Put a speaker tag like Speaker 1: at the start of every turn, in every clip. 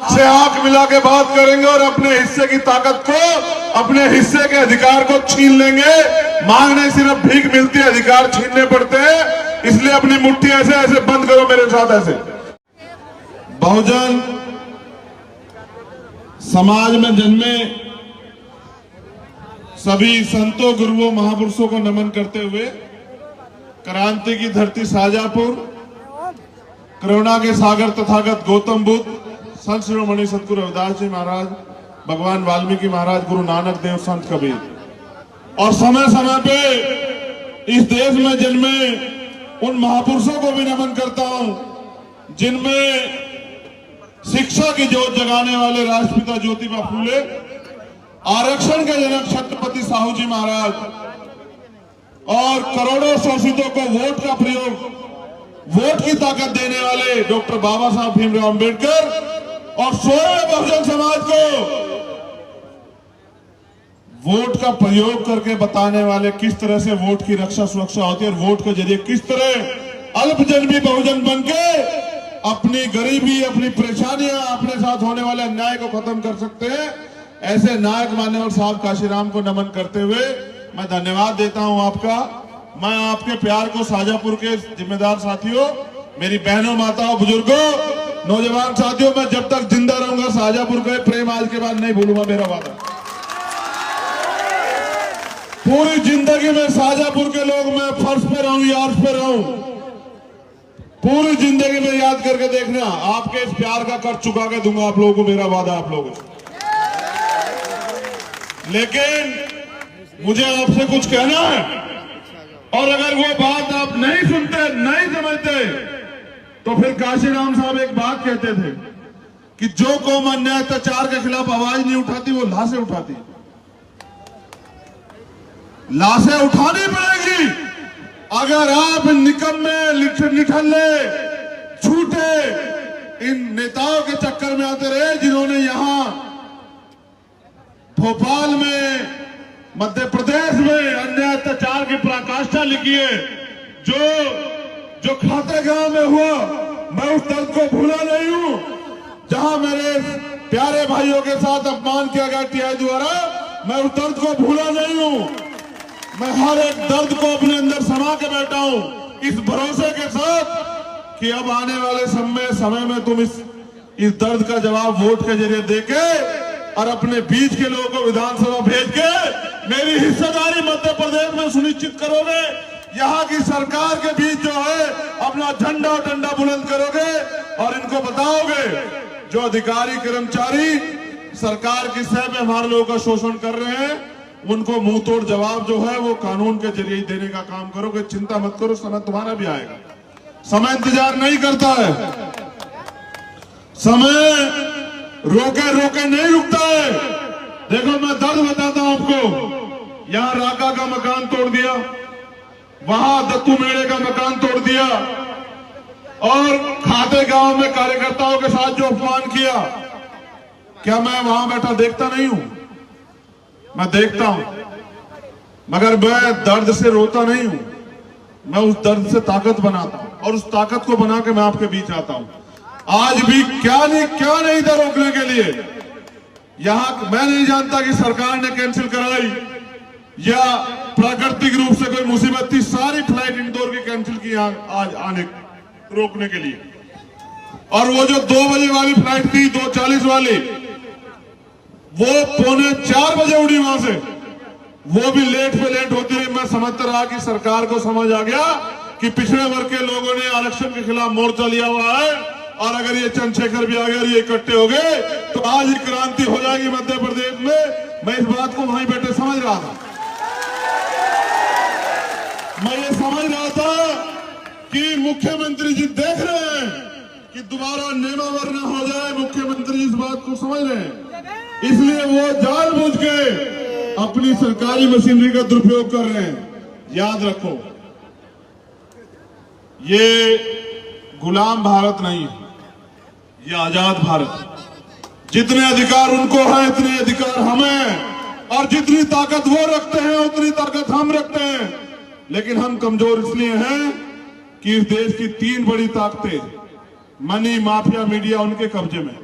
Speaker 1: से आंख मिला के बात करेंगे और अपने हिस्से की ताकत को, अपने हिस्से के अधिकार को छीन लेंगे। मांगने सिर्फ भीख मिलती है, अधिकार छीनने पड़ते हैं। इसलिए अपनी मुट्ठी ऐसे ऐसे बंद करो मेरे साथ ऐसे। बहुजन समाज में जन्मे सभी संतों, गुरुओं, महापुरुषों को नमन करते हुए क्रांति की धरती शाहजहांपुर, करुणा के सागर तथागत गौतम बुद्ध, संत शिरोमणि सतगुरु रविदास जी महाराज, भगवान वाल्मीकि महाराज, गुरु नानक देव, संत कबीर और समय समय पे इस देश में जन्मे उन महापुरुषों को भी नमन करता हूं जिनमें शिक्षा की जोत जगाने वाले राष्ट्रपिता ज्योतिबा फूले, आरक्षण के जनक छत्रपति साहू जी महाराज और करोड़ों शोषितों को वोट का प्रयोग, वोट की ताकत देने वाले डॉक्टर बाबा साहब भीमराव अंबेडकर और सोए बहुजन समाज को वोट का प्रयोग करके बताने वाले किस तरह से वोट की रक्षा सुरक्षा होती है और वोट के जरिए किस तरह अल्पजन्मी बहुजन बनके अपनी गरीबी, अपनी परेशानियां, अपने साथ होने वाले अन्याय को खत्म कर सकते हैं। ऐसे नायक मान्यवर साहब काशीराम को नमन करते हुए मैं धन्यवाद देता हूं आपका। मैं आपके प्यार को शाहजहांपुर के जिम्मेदार साथियों, मेरी बहनों, माताओं, बुजुर्गों, नौजवान साथियों, मैं जब तक जिंदा रहूंगा शाहजहांपुर का प्रेम आज के बाद नहीं भूलूंगा, मेरा वादा। पूरी जिंदगी में शाहजहांपुर के लोग मैं फर्श पे रहूं या अर्श पे रहूं, पूरी जिंदगी में याद करके देखना, आपके इस प्यार का कर चुका के दूंगा आप लोगों को, मेरा वादा आप लोगों से। लेकिन मुझे आपसे कुछ कहना है और अगर वो बात आप नहीं सुनते, नहीं समझते, तो फिर काशीराम साहब एक बात कहते थे कि जो कौम अन्याय अत्याचार के खिलाफ आवाज नहीं उठाती वो लाशें उठाती। लाशें उठानी पड़ेगी अगर आप निकम्मे, निठल्ले, झूठे इन नेताओं के चक्कर में आते रहे जिन्होंने यहां भोपाल में, मध्य प्रदेश में अन्याय अत्याचार की पराकाष्ठा लिखी है। जो खाते गांव में हुआ, मैं उस दर्द को भूला नहीं हूं जहां मेरे प्यारे भाइयों के साथ अपमान किया गया टीआई द्वारा। मैं उस दर्द को भूला नहीं हूं। मैं हर एक दर्द को अपने अंदर समा के बैठा हूं इस भरोसे के साथ कि अब आने वाले समय में तुम इस दर्द का जवाब वोट के जरिए देके और अपने बीच के लोगों को विधानसभा भेज के मेरी हिस्सेदारी मध्य प्रदेश में सुनिश्चित करोगे। यहाँ की सरकार के बीच जो है अपना झंडा और डंडा बुलंद करोगे और इनको बताओगे जो अधिकारी कर्मचारी सरकार की सह में हमारे लोगों का शोषण कर रहे हैं उनको मुंह तोड़ जवाब जो है वो कानून के जरिए ही देने का काम करोगे। चिंता मत करो, समय तुम्हारा भी आएगा। समय इंतजार नहीं करता है, समय रोके रोके नहीं रुकता है। देखो मैं दर्द बताता हूं आपको, यहां राका का मकान तोड़ दिया, वहां दत्तू मेड़े का मकान तोड़ दिया और खाते गांव में कार्यकर्ताओं के साथ जो अपमान किया, क्या मैं वहां बैठा देखता नहीं हूं? मैं देखता हूं, मगर मैं दर्द से रोता नहीं हूं। मैं उस दर्द से ताकत बनाता हूं और उस ताकत को बना के मैं आपके बीच आता हूं। आज भी क्या नहीं था रोकने के लिए। यहां मैं नहीं जानता कि सरकार ने कैंसिल कराई या प्राकृतिक रूप से कोई मुसीबत थी। सारी फ्लाइट इंदौर की कैंसिल की आज आने रोकने के लिए। और वो जो 2 बजे वाली फ्लाइट थी, 2:40 वाली, वो 3:45 बजे उड़ी वहां से। वो भी लेट पे लेट होती रही। मैं समझता रहा कि सरकार को समझ आ गया कि पिछड़े वर्ग के लोगों ने आरक्षण के खिलाफ मोर्चा लिया हुआ है और अगर ये चंद्रशेखर भी आ गए और ये इकट्ठे हो गए तो आज ही क्रांति हो जाएगी मध्य प्रदेश में। मैं इस बात को वहीं बैठे समझ रहा था। मैं ये समझ रहा था कि मुख्यमंत्री जी देख रहे हैं कि दोबारा नेमावर न हो जाए। मुख्यमंत्री जी इस बात को समझ रहे हैं, इसलिए वो जानबूझ के अपनी सरकारी मशीनरी का दुरुपयोग कर रहे हैं। याद रखो, ये गुलाम भारत नहीं है, ये आजाद भारत। जितने अधिकार उनको हैं इतने अधिकार हमें, और जितनी ताकत वो रखते हैं उतनी ताकत हम रखते हैं। लेकिन हम कमजोर इसलिए हैं कि इस देश की 3 बड़ी ताकतें, मनी, माफिया, मीडिया, उनके कब्जे में।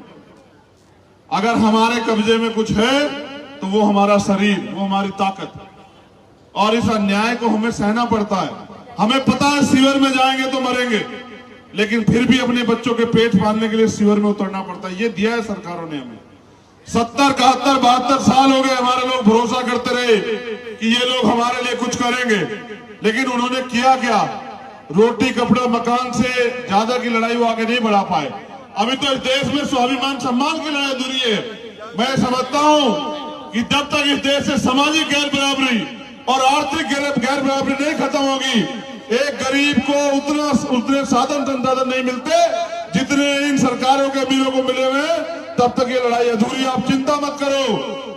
Speaker 1: अगर हमारे कब्जे में कुछ है तो वो हमारा शरीर, वो हमारी ताकत, और इस अन्याय को हमें सहना पड़ता है। हमें पता है सीवर में जाएंगे तो मरेंगे, लेकिन फिर भी अपने बच्चों के पेट पालने के लिए सीवर में उतरना पड़ता है। ये दिया है सरकारों ने हमें। 70, 71, 72 साल हो गए हमारे लोग भरोसा करते रहे कि ये लोग हमारे लिए कुछ करेंगे, लेकिन उन्होंने किया क्या? रोटी कपड़ा मकान से ज्यादा की लड़ाई वो आगे नहीं बढ़ा पाए। अभी तो इस देश में स्वाभिमान सम्मान की लड़ाई अधूरी है। मैं समझता हूं कि जब तक इस देश से सामाजिक गैर बराबरी और आर्थिक गैर बराबरी नहीं खत्म होगी, एक गरीब को उतने साधन संसाधन नहीं मिलते जितने इन सरकारों के अमीरों को मिले हुए, तब तक ये लड़ाई अधूरी। आप चिंता मत करो,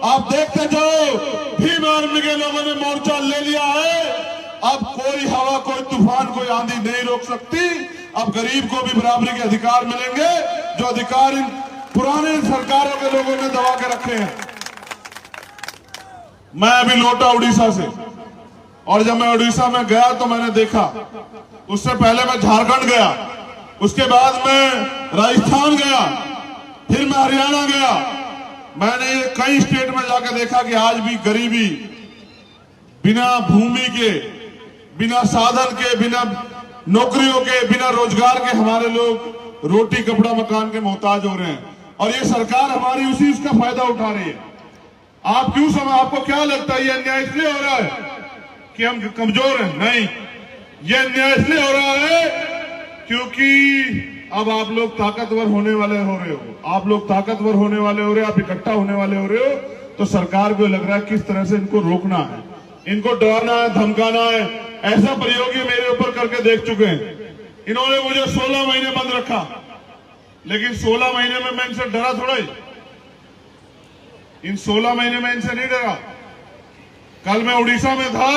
Speaker 1: आप देखते जाओ। भीम आर्मी के लोगों ने मोर्चा ले लिया है। अब कोई हवा, कोई तूफान, कोई आंधी नहीं रोक सकती। अब गरीब को भी बराबरी के अधिकार मिलेंगे, जो अधिकार इन पुराने सरकारों के लोगों ने दबा के रखे हैं। मैं अभी लौटा उड़ीसा से, और जब मैं उड़ीसा में गया तो मैंने देखा, उससे पहले मैं झारखंड गया, उसके बाद मैं राजस्थान गया, फिर मैं हरियाणा गया। मैंने कई स्टेट में जाकर देखा कि आज भी गरीबी, बिना भूमि के, बिना साधन के, बिना नौकरियों के, बिना रोजगार के हमारे लोग रोटी कपड़ा मकान के मोहताज हो रहे हैं। और ये सरकार हमारी उसी उसका फायदा उठा रही है। आप क्यों आपको क्या लगता है ये अन्याय इसलिए हो रहा है कि हम कमजोर हैं? नहीं, ये अन्याय इसलिए हो रहा है क्योंकि अब आप लोग ताकतवर होने वाले हो रहे हो, आप लोग ताकतवर होने वाले हो रहे हो, आप इकट्ठा होने वाले हो रहे हो, तो सरकार को लग रहा है किस तरह से इनको रोकना है, इनको डराना है, धमकाना है। ऐसा प्रयोग ये मेरे ऊपर करके देख चुके हैं। इन्होंने मुझे 16 महीने बंद रखा, लेकिन 16 महीने में मैं इनसे डरा थोड़ा ही। इन 16 महीने में इनसे नहीं डरा। कल मैं उड़ीसा में था,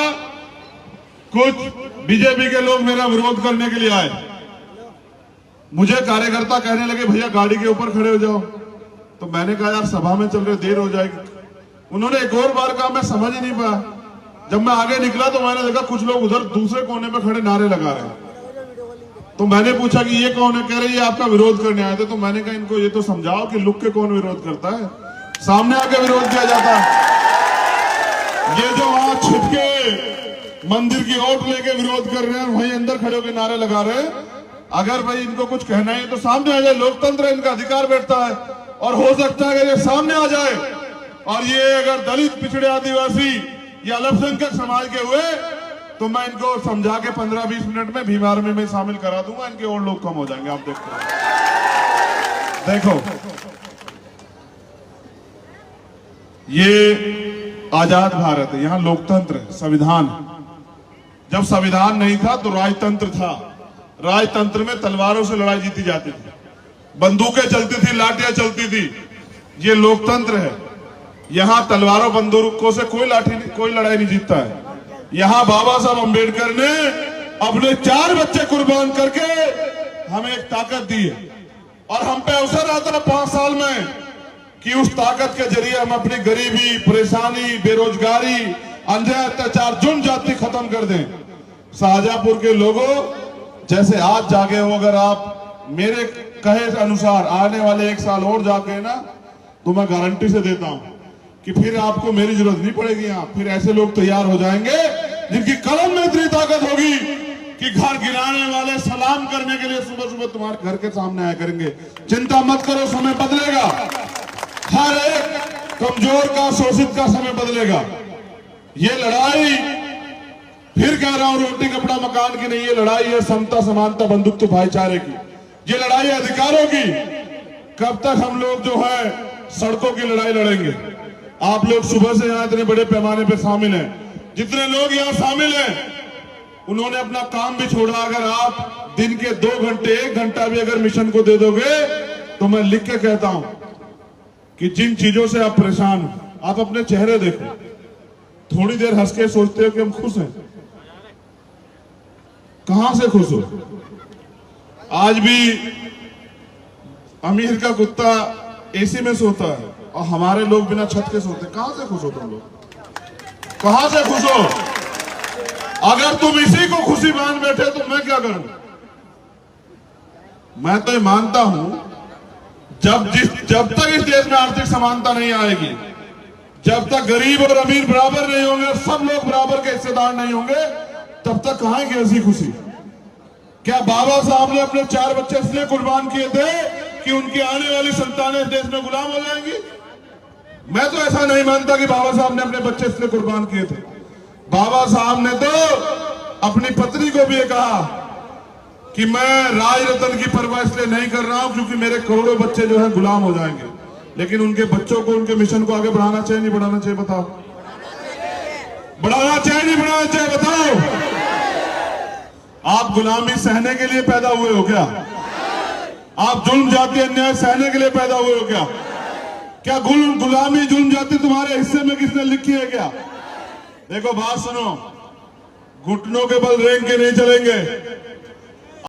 Speaker 1: कुछ बीजेपी के लोग मेरा विरोध करने के लिए आए। मुझे कार्यकर्ता कहने लगे भैया गाड़ी के ऊपर खड़े हो जाओ, तो मैंने कहा यार सभा में चल रहे, देर हो जाएगी। उन्होंने एक और बार कहा, मैं समझ ही नहीं पाया। जब मैं आगे निकला तो मैंने देखा कुछ लोग उधर दूसरे कोने में खड़े नारे लगा रहे हैं। तो मैंने पूछा कि ये कौन है? कह रहे ये आपका विरोध करने आए थे। तो मैंने कहा इनको ये तो समझाओ कि लुक के कौन विरोध करता है, सामने आके विरोध किया जाता है। ये जो वहां छिपके मंदिर की ओट लेके विरोध कर रहे हैं, वहीं अंदर खड़े होकर नारे लगा रहे हैं। अगर भाई इनको कुछ कहना है तो सामने आ जाए, लोकतंत्र है, इनका अधिकार बैठता है। और हो सकता है कि ये सामने आ जाए, और ये अगर दलित, पिछड़े, आदिवासी या अल्पसंख्यक समाज के हुए तो मैं इनको समझा के 15-20 मिनट में भीम आर्मी में शामिल करा दूंगा। इनके और लोग कम हो जाएंगे। आप देखो, ये आजाद भारत है, यहां लोकतंत्र है, संविधान। जब संविधान नहीं था तो राजतंत्र था। राजतंत्र में तलवारों से लड़ाई जीती जाती थी, बंदूकें चलती थी, लाठियां चलती थी। ये लोकतंत्र है, यहां तलवारों बंदूकों से कोई लड़ाई नहीं जीतता है। यहां बाबा साहब अंबेडकर ने अपने 4 बच्चे कुर्बान करके हमें एक ताकत दी है, और हम पे अवसर आता है 5 साल में कि उस ताकत के जरिए हम अपनी गरीबी, परेशानी, बेरोजगारी, अन्याय, अत्याचार, जुर्म जाति खत्म कर दें। शाहजहांपुर के लोगों, जैसे आज जागे हो, अगर आप मेरे कहे अनुसार आने वाले 1 साल और जागे ना, तो मैं गारंटी से देता हूं कि फिर आपको मेरी जरूरत नहीं पड़ेगी। यहां फिर ऐसे लोग तैयार हो जाएंगे जिनकी कलम में इतनी ताकत होगी कि घर गिराने वाले सलाम करने के लिए सुबह सुबह तुम्हारे घर के सामने आया करेंगे। चिंता मत करो, समय बदलेगा। हर एक कमजोर का, शोषित का समय बदलेगा। ये लड़ाई, फिर कह रहा हूं, रोटी कपड़ा मकान की नहीं, ये लड़ाई है समता, समानता, बंधुत्व, भाईचारे की। ये लड़ाई है अधिकारों की। कब तक हम लोग जो है सड़कों की लड़ाई लड़ेंगे? आप लोग सुबह से यहां इतने बड़े पैमाने पर शामिल हैं। जितने लोग यहां शामिल हैं उन्होंने अपना काम भी छोड़ा। अगर आप दिन के 2 घंटे, 1 घंटा भी अगर मिशन को दे दोगे, तो मैं लिख के कहता हूं कि जिन चीजों से आप परेशान हो, आप अपने चेहरे देखो, थोड़ी देर हंस के सोचते हो कि हम खुश हैं। कहां से खुश हो? आज भी अमीर का कुत्ता एसी में सोता है और हमारे लोग बिना छत के सोते। कहां से खुश हो तुम लोग? कहां से खुश हो? अगर तुम इसी को खुशी मान बैठे तो मैं क्या करूं? मैं तो ये मानता हूं जब तक इस देश में आर्थिक समानता नहीं आएगी, जब तक गरीब और अमीर बराबर नहीं होंगे और सब लोग बराबर के हिस्सेदार नहीं होंगे, तब तक कहां है हंसी खुशी। क्या बाबा साहब ने अपने 4 बच्चे इसलिए कुर्बान किए थे कि उनकी आने वाली संतानें इस देश में गुलाम हो जाएंगी? मैं तो ऐसा नहीं मानता कि बाबा साहब ने अपने बच्चे इसलिए कुर्बान किए थे। बाबा साहब ने तो अपनी पत्नी को भी ये कहा कि मैं राज रतन की परवाह इसलिए नहीं कर रहा हूं क्योंकि मेरे करोड़ों बच्चे जो है गुलाम हो जाएंगे। लेकिन उनके बच्चों को, उनके मिशन को आगे बढ़ाना चाहिए नहीं बढ़ाना चाहिए? बताओ, बढ़ाना चाहिए नहीं बढ़ाना चाहिए? बताओ। आप गुलामी सहने के लिए पैदा हुए हो क्या? आप जुल्म जाति अन्याय सहने के लिए पैदा हुए हो क्या? क्या गुलामी जुल्म जाति तुम्हारे हिस्से में किसने लिखी है क्या? देखो बात सुनो, घुटनों के बल रेंग के नहीं चलेंगे,